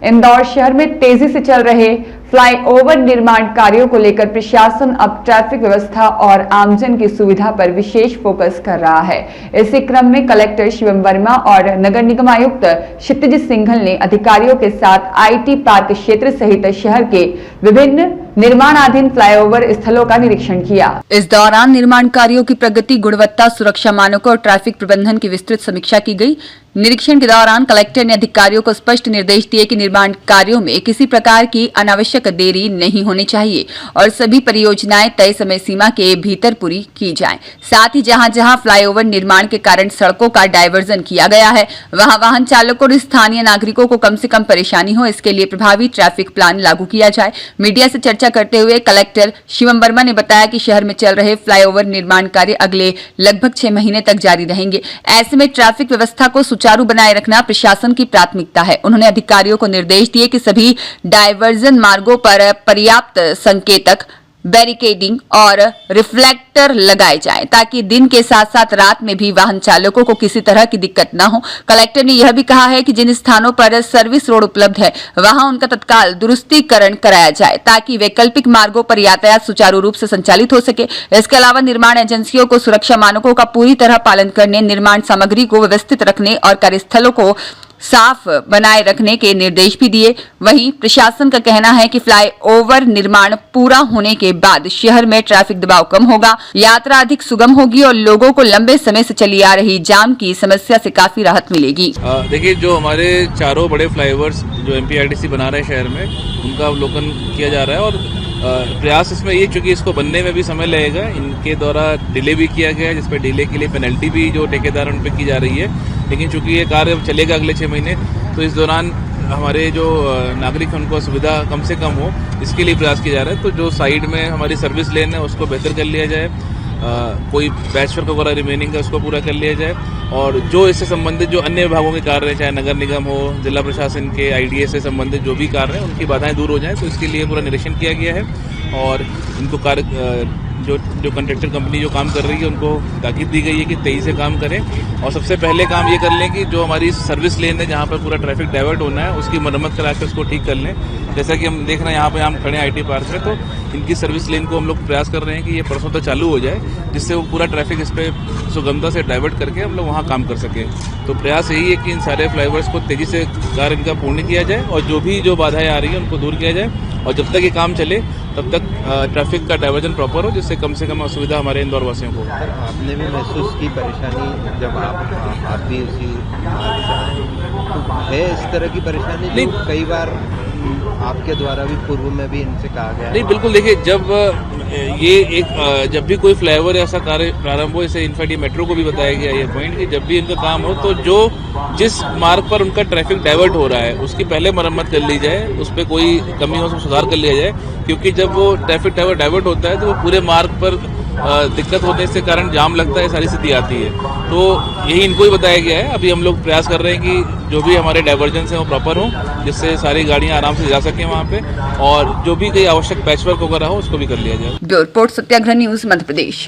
इंदौर शहर में तेजी से चल रहे फ्लाईओवर निर्माण कार्यों को लेकर प्रशासन अब ट्रैफिक व्यवस्था और आमजन की सुविधा पर विशेष फोकस कर रहा है। इसी क्रम में कलेक्टर शिवम वर्मा और नगर निगम आयुक्त क्षितिज सिंघल ने अधिकारियों के साथ आईटी पार्क क्षेत्र सहित शहर के विभिन्न निर्माणाधीन फ्लाईओवर स्थलों का निरीक्षण किया। इस दौरान निर्माण कार्यों की प्रगति, गुणवत्ता, सुरक्षा मानकों और ट्रैफिक प्रबंधन की विस्तृत समीक्षा की गई। निरीक्षण के दौरान कलेक्टर ने अधिकारियों को स्पष्ट निर्देश दिए कि निर्माण कार्यों में किसी प्रकार की अनावश्यक देरी नहीं होनी चाहिए और सभी परियोजनाएं तय समय सीमा के भीतर पूरी की जाएं। साथ ही जहां-जहां फ्लाईओवर निर्माण के कारण सड़कों का डायवर्जन किया गया है, वहां वाहन चालकों और स्थानीय नागरिकों को कम से कम परेशानी हो, इसके लिए प्रभावी ट्रैफिक प्लान लागू किया जाए। मीडिया से चर्चा करते हुए कलेक्टर शिवम वर्मा ने बताया कि शहर में चल रहे फ्लाईओवर निर्माण कार्य अगले लगभग 6 महीने तक जारी रहेंगे। ऐसे में ट्रैफिक व्यवस्था को सुचारू बनाए रखना प्रशासन की प्राथमिकता है। उन्होंने अधिकारियों को निर्देश दिए कि सभी डायवर्जन मार्गों पर पर्याप्त संकेतक, बैरिकेडिंग और रिफ्लेक्टर लगाए जाएं ताकि दिन के साथ साथ रात में भी वाहन चालकों को किसी तरह की दिक्कत न हो। कलेक्टर ने यह भी कहा है कि जिन स्थानों पर सर्विस रोड उपलब्ध है वहां उनका तत्काल दुरुस्तीकरण कराया जाए ताकि वैकल्पिक मार्गों पर यातायात सुचारू रूप से संचालित हो सके। इसके अलावा निर्माण एजेंसियों को सुरक्षा मानकों का पूरी तरह पालन करने, निर्माण सामग्री को व्यवस्थित रखने और कार्यस्थलों को साफ बनाए रखने के निर्देश भी दिए। वहीं प्रशासन का कहना है कि फ्लाईओवर निर्माण पूरा होने के बाद शहर में ट्रैफिक दबाव कम होगा, यात्रा अधिक सुगम होगी और लोगों को लंबे समय से चली आ रही जाम की समस्या से काफी राहत मिलेगी। देखिए, जो हमारे चारों बड़े फ्लाईओवर्स जो एमपीआरडीसी बना रहे हैं शहर में, उनका अवलोकन किया जा रहा है और प्रयास इसमें ये, चूंकि इसको बनने में भी समय लगेगा, इनके द्वारा डिले भी किया गया है, जिसपे डिले के लिए पेनल्टी भी जो ठेकेदार उन पर की जा रही है। लेकिन चूंकि ये कार्य चलेगा अगले 6 महीने, तो इस दौरान हमारे जो नागरिक हैं उनको सुविधा कम से कम हो, इसके लिए प्रयास किया जा रहा है। तो जो साइड में हमारी सर्विस लेन है उसको बेहतर कर लिया जाए, कोई पैचवर्क वगैरह रिमेनिंग है उसको पूरा कर लिया जाए, और जो इससे संबंधित जो अन्य विभागों के कार्य हैं, चाहे नगर निगम हो, जिला प्रशासन के आईडीए से संबंधित जो भी कार्य हैं, उनकी बाधाएं दूर हो जाएं। तो इसके लिए पूरा निरीक्षण किया गया है और इनको कार्य जो कंट्रैक्टर कंपनी जो काम कर रही है उनको ताकीद दी गई है कि तेजी से काम करें और सबसे पहले काम ये कर लें कि जो हमारी सर्विस लेन है जहाँ पर पूरा ट्रैफिक डाइवर्ट होना है उसकी मरम्मत करा के उसको ठीक कर लें। जैसा कि हम देख रहे हैं यहाँ पे हम खड़े हैं आईटी पार्क में, तो इनकी सर्विस लेन को हम लोग प्रयास कर रहे हैं कि ये परसों तक चालू हो जाए, जिससे वो पूरा ट्रैफिक इस पर सुगमता से डाइवर्ट करके हम लोग वहाँ काम कर सकें। तो प्रयास यही है कि इन सारे फ्लाईओवर्स को तेजी से कार्य इनका पूर्ण किया जाए और जो बाधाएं आ रही हैं उनको दूर किया जाए, और जब तक ये काम चले तब तक ट्रैफिक का डाइवर्जन प्रॉपर हो, जिससे कम से कम असुविधा हमारे इंदौर वासियों को। आपने भी महसूस की परेशानी जब आप भी उसी तो है इस तरह की परेशानी? नहीं, कई बार आपके द्वारा भी पूर्व में भी इनसे कहा गया। नहीं, बिल्कुल। देखिए, जब भी कोई फ्लाईओवर ऐसा कार्य प्रारंभ हो, इसे इनफैक्ट ये मेट्रो को भी बताया गया ये पॉइंट कि जब भी इनका काम हो तो जिस मार्ग पर उनका ट्रैफिक डाइवर्ट हो रहा है उसकी पहले मरम्मत कर ली जाए, उस पर कोई कमी हो उसको सुधार कर लिया जाए, क्योंकि जब वो ट्रैफिक डाइवर्ट होता है तो वो पूरे मार्ग पर दिक्कत होने से कारण जाम लगता है, सारी स्थिति आती है। तो यही इनको ही बताया गया है। अभी हम लोग प्रयास कर रहे हैं कि जो भी हमारे डाइवर्जन हैं वो प्रॉपर हों, जिससे सारी गाड़ियां आराम से जा सकें वहाँ पे, और जो भी कोई आवश्यक पैचवर्क वगैरह हो उसको भी कर लिया जाए। ब्यूरो रिपोर्ट, सत्याग्रह न्यूज, मध्य प्रदेश।